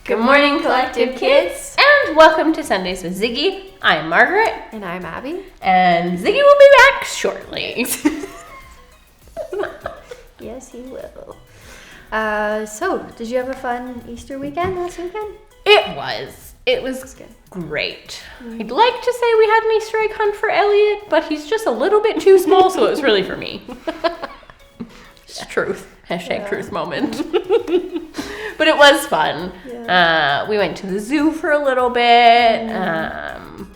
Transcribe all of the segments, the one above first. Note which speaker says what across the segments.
Speaker 1: Good morning, Collective Kids, and welcome to Sundays with Ziggy. I'm Margaret.
Speaker 2: And I'm Abby.
Speaker 1: And Ziggy will be back shortly.
Speaker 2: Yes, he will. So, did you have a fun Easter weekend last weekend?
Speaker 1: It was
Speaker 2: good.
Speaker 1: Great. I'd like to say we had an Easter egg hunt for Elliot, but he's just a little bit too small, so it was really for me. It's truth. Hashtag truth moment. But it was fun. Yeah. We went to the zoo for a little bit.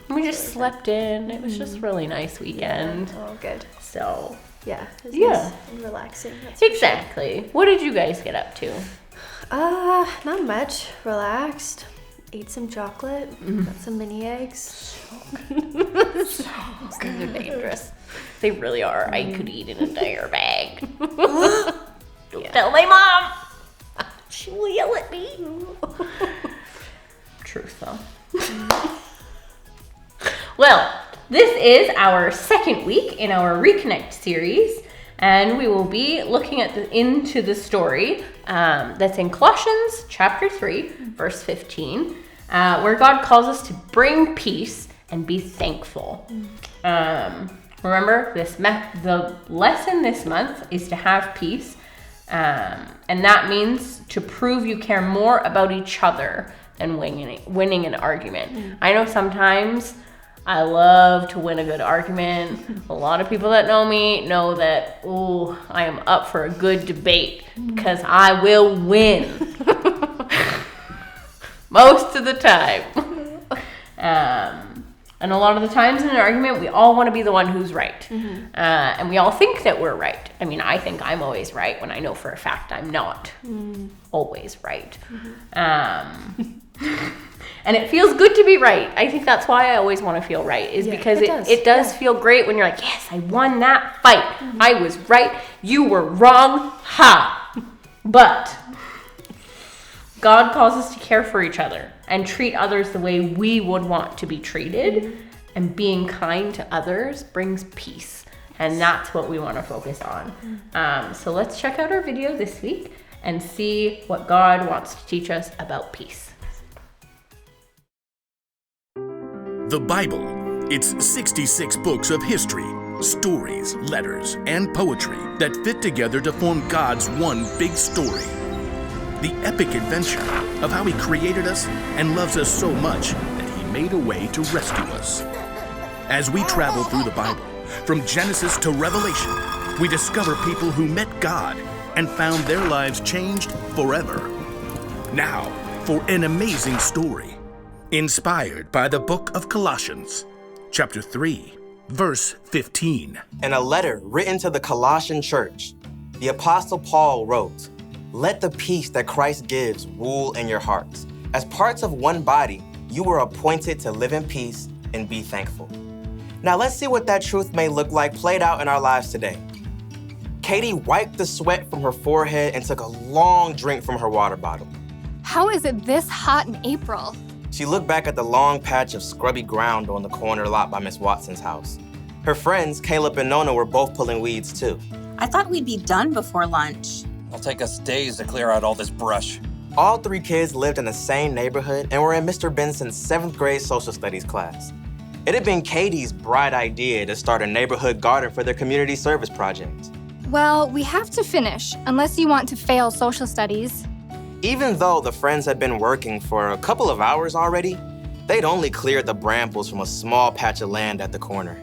Speaker 1: We just slept in. It was just a really nice weekend.
Speaker 2: Yeah. Oh, good.
Speaker 1: So,
Speaker 2: yeah, it was nice and relaxing.
Speaker 1: Exactly. Sure. What did you guys get up to?
Speaker 2: Not much. Relaxed. Ate some chocolate. Got some mini eggs.
Speaker 1: Those are dangerous. They really are. I could eat in an entire bag. Don't tell my mom. She will yell at me. Truth, though. Well, this is our second week in our ReConnect series, and we will be looking at into the story that's in Colossians chapter 3, verse 15, where God calls us to bring peace and be thankful. Remember, the lesson this month is to have peace. And that means to prove you care more about each other than winning an argument. I know sometimes I love to win a good argument. A lot of people that know me know that, I am up for a good debate because I will win. Most of the time. And a lot of the times in an argument, we all want to be the one who's right. And we all think that we're right. I mean, I think I'm always right when I know for a fact I'm not always right. And it feels good to be right. I think that's why I always want to feel right, is because it does feel great when you're like, yes, I won that fight. I was right. You were wrong. Ha! But God calls us to care for each other and treat others the way we would want to be treated. And being kind to others brings peace. And that's what we want to focus on. So let's check out our video this week and see what God wants to teach us about peace.
Speaker 3: The Bible. It's 66 books of history, stories, letters, and poetry that fit together to form God's one big story. The epic adventure of how He created us and loves us so much that He made a way to rescue us. As we travel through the Bible, from Genesis to Revelation, we discover people who met God and found their lives changed forever. Now, for an amazing story, inspired by the book of Colossians, chapter 3, verse 15.
Speaker 4: In a letter written to the Colossian church, the Apostle Paul wrote, "Let the peace that Christ gives rule in your hearts. As parts of one body, you were appointed to live in peace and be thankful." Now let's see what that truth may look like played out in our lives today. Katie wiped the sweat from her forehead and took a long drink from her water bottle.
Speaker 5: How is it this hot in April?
Speaker 4: She looked back at the long patch of scrubby ground on the corner lot by Miss Watson's house. Her friends, Caleb and Nona, were both pulling weeds too.
Speaker 6: I thought we'd be done before lunch.
Speaker 7: It'll take us days to clear out all this brush.
Speaker 4: All three kids lived in the same neighborhood and were in Mr. Benson's 7th grade social studies class. It had been Katie's bright idea to start a neighborhood garden for their community service project.
Speaker 5: Well, we have to finish, unless you want to fail social studies.
Speaker 4: Even though the friends had been working for a couple of hours already, they'd only cleared the brambles from a small patch of land at the corner.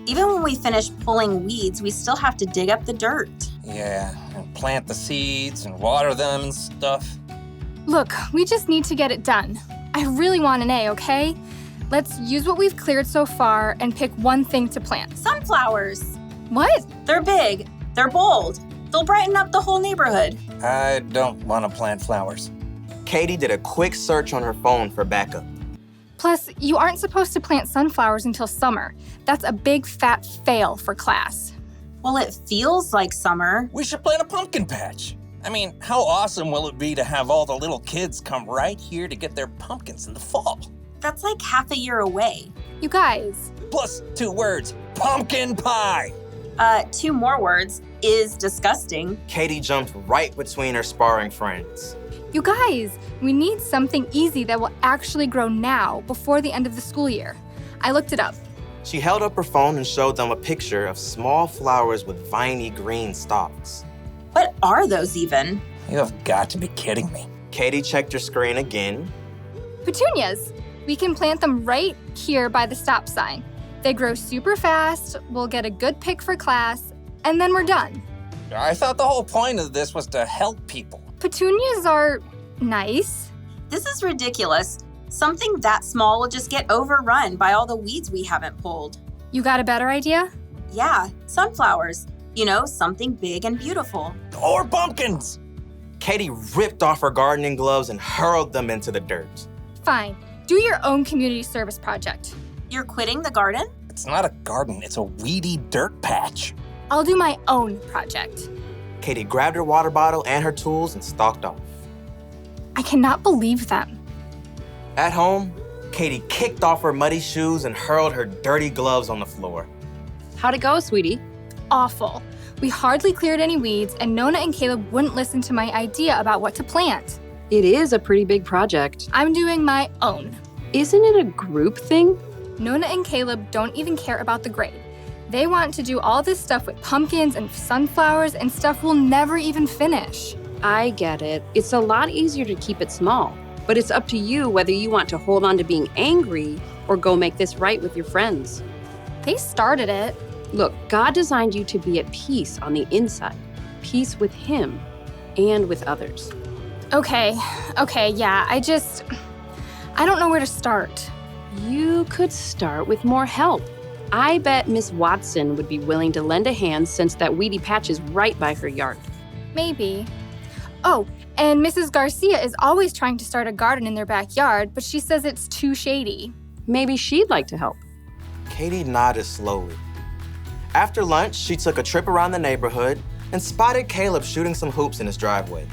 Speaker 6: Even when we finish pulling weeds, we still have to dig up the dirt.
Speaker 7: Yeah, and plant the seeds and water them and stuff.
Speaker 5: Look, we just need to get it done. I really want an A, okay? Let's use what we've cleared so far and pick one thing to plant.
Speaker 6: Sunflowers.
Speaker 5: What?
Speaker 6: They're big. They're bold. They'll brighten up the whole neighborhood.
Speaker 7: I don't want to plant flowers.
Speaker 4: Katie did a quick search on her phone for backup.
Speaker 5: Plus, you aren't supposed to plant sunflowers until summer. That's a big fat fail for class.
Speaker 6: Well, it feels like summer.
Speaker 7: We should plant a pumpkin patch. I mean, how awesome will it be to have all the little kids come right here to get their pumpkins in the fall?
Speaker 6: That's like half a year away.
Speaker 5: You guys.
Speaker 7: Plus 2 words, pumpkin pie.
Speaker 6: 2 more words, is disgusting.
Speaker 4: Katie jumped right between her sparring friends.
Speaker 5: You guys, we need something easy that will actually grow now before the end of the school year. I looked it up.
Speaker 4: She held up her phone and showed them a picture of small flowers with viney green stalks.
Speaker 6: What are those even?
Speaker 7: You have got to be kidding me.
Speaker 4: Katie checked her screen again.
Speaker 5: Petunias. We can plant them right here by the stop sign. They grow super fast, we'll get a good pick for class, and then we're done.
Speaker 7: I thought the whole point of this was to help people.
Speaker 5: Petunias are nice.
Speaker 6: This is ridiculous. Something that small will just get overrun by all the weeds we haven't pulled.
Speaker 5: You got a better idea?
Speaker 6: Yeah, sunflowers. You know, something big and beautiful.
Speaker 7: Or pumpkins!
Speaker 4: Katie ripped off her gardening gloves and hurled them into the dirt.
Speaker 5: Fine. Do your own community service project.
Speaker 6: You're quitting the garden?
Speaker 7: It's not a garden, it's a weedy dirt patch.
Speaker 5: I'll do my own project.
Speaker 4: Katie grabbed her water bottle and her tools and stalked off.
Speaker 5: I cannot believe them.
Speaker 4: At home, Katie kicked off her muddy shoes and hurled her dirty gloves on the floor.
Speaker 8: How'd it go, sweetie?
Speaker 5: Awful. We hardly cleared any weeds, and Nona and Caleb wouldn't listen to my idea about what to plant.
Speaker 8: It is a pretty big project.
Speaker 5: I'm doing my own.
Speaker 8: Isn't it a group thing?
Speaker 5: Nona and Caleb don't even care about the grade. They want to do all this stuff with pumpkins and sunflowers and stuff we'll never even finish.
Speaker 8: I get it. It's a lot easier to keep it small, but it's up to you whether you want to hold on to being angry or go make this right with your friends.
Speaker 5: They started it.
Speaker 8: Look, God designed you to be at peace on the inside, peace with Him and with others.
Speaker 5: Okay, yeah, I don't know where to start.
Speaker 8: You could start with more help. I bet Miss Watson would be willing to lend a hand since that weedy patch is right by her yard.
Speaker 5: Maybe. Oh, and Mrs. Garcia is always trying to start a garden in their backyard, but she says it's too shady.
Speaker 8: Maybe she'd like to help.
Speaker 4: Katie nodded slowly. After lunch, she took a trip around the neighborhood and spotted Caleb shooting some hoops in his driveway.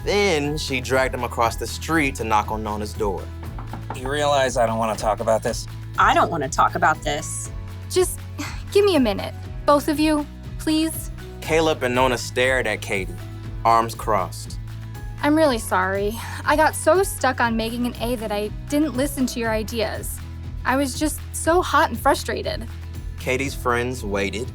Speaker 4: Then she dragged him across the street to knock on Nona's door.
Speaker 7: You realize I don't want to talk about this?
Speaker 6: I don't want to talk about this.
Speaker 5: Just give me a minute. Both of you, please.
Speaker 4: Caleb and Nona stared at Katie, arms crossed.
Speaker 5: I'm really sorry. I got so stuck on making an A that I didn't listen to your ideas. I was just so hot and frustrated.
Speaker 4: Katie's friends waited.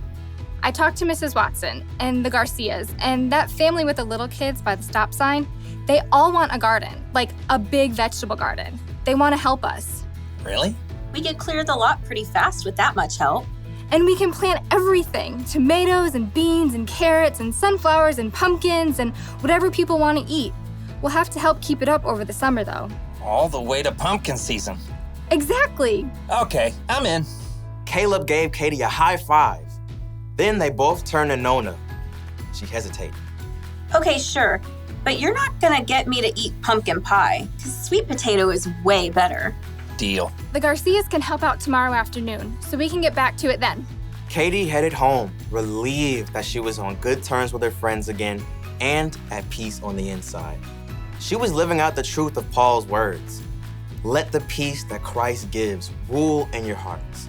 Speaker 5: I talked to Mrs. Watson and the Garcias and that family with the little kids by the stop sign. They all want a garden, like a big vegetable garden. They want to help us.
Speaker 7: Really?
Speaker 6: We could clear the lot pretty fast with that much help.
Speaker 5: And we can plant everything, tomatoes and beans and carrots and sunflowers and pumpkins and whatever people want to eat. We'll have to help keep it up over the summer, though.
Speaker 7: All the way to pumpkin season.
Speaker 5: Exactly.
Speaker 7: Okay, I'm in.
Speaker 4: Caleb gave Katie a high five. Then they both turned to Nona. She hesitated.
Speaker 6: Okay, sure, but you're not gonna get me to eat pumpkin pie, because sweet potato is way better.
Speaker 7: Deal.
Speaker 5: The Garcias can help out tomorrow afternoon, so we can get back to it then.
Speaker 4: Katie headed home, relieved that she was on good terms with her friends again and at peace on the inside. She was living out the truth of Paul's words. Let the peace that Christ gives rule in your hearts.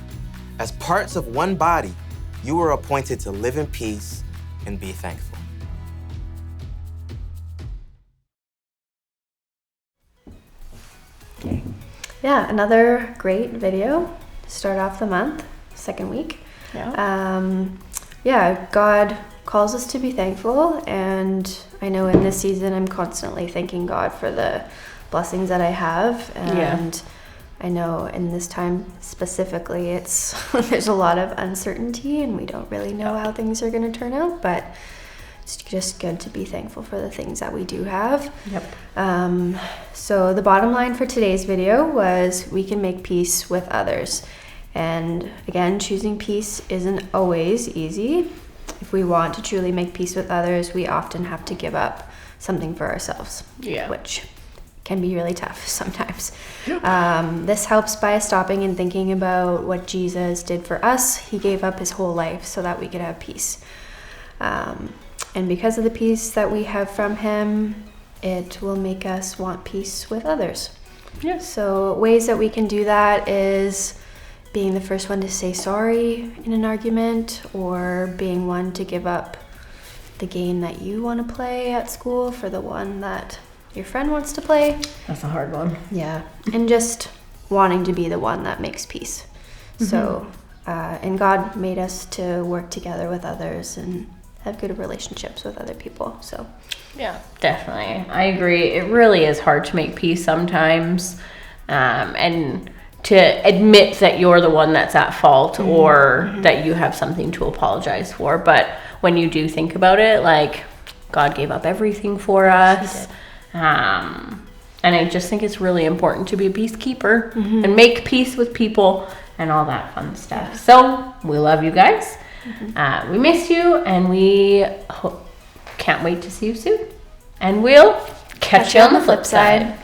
Speaker 4: As parts of one body, you were appointed to live in peace and be thankful.
Speaker 2: Yeah, another great video to start off the month, second week.
Speaker 1: Yeah.
Speaker 2: God calls us to be thankful, and I know in this season I'm constantly thanking God for the blessings that I have, and I know in this time specifically it's there's a lot of uncertainty and we don't really know how things are going to turn out, but it's just good to be thankful for the things that we do have. So the bottom line for today's video was we can make peace with others. And again, choosing peace isn't always easy. If we want to truly make peace with others, we often have to give up something for ourselves, which can be really tough sometimes. This helps by stopping and thinking about what Jesus did for us. He gave up his whole life so that we could have peace. And because of the peace that we have from him, it will make us want peace with others. So ways that we can do that is being the first one to say sorry in an argument, or being one to give up the game that you want to play at school for the one that your friend wants to play.
Speaker 1: That's a hard one.
Speaker 2: Yeah. And just wanting to be the one that makes peace. So, and God made us to work together with others and have good relationships with other people. So,
Speaker 1: yeah, definitely. I agree. It really is hard to make peace sometimes. And to admit that you're the one that's at fault or that you have something to apologize for. But when you do think about it, like, God gave up everything for us. And I just think it's really important to be a peacekeeper and make peace with people and all that fun stuff. So we love you guys. We miss you, and we can't wait to see you soon. And we'll catch you on the flip side.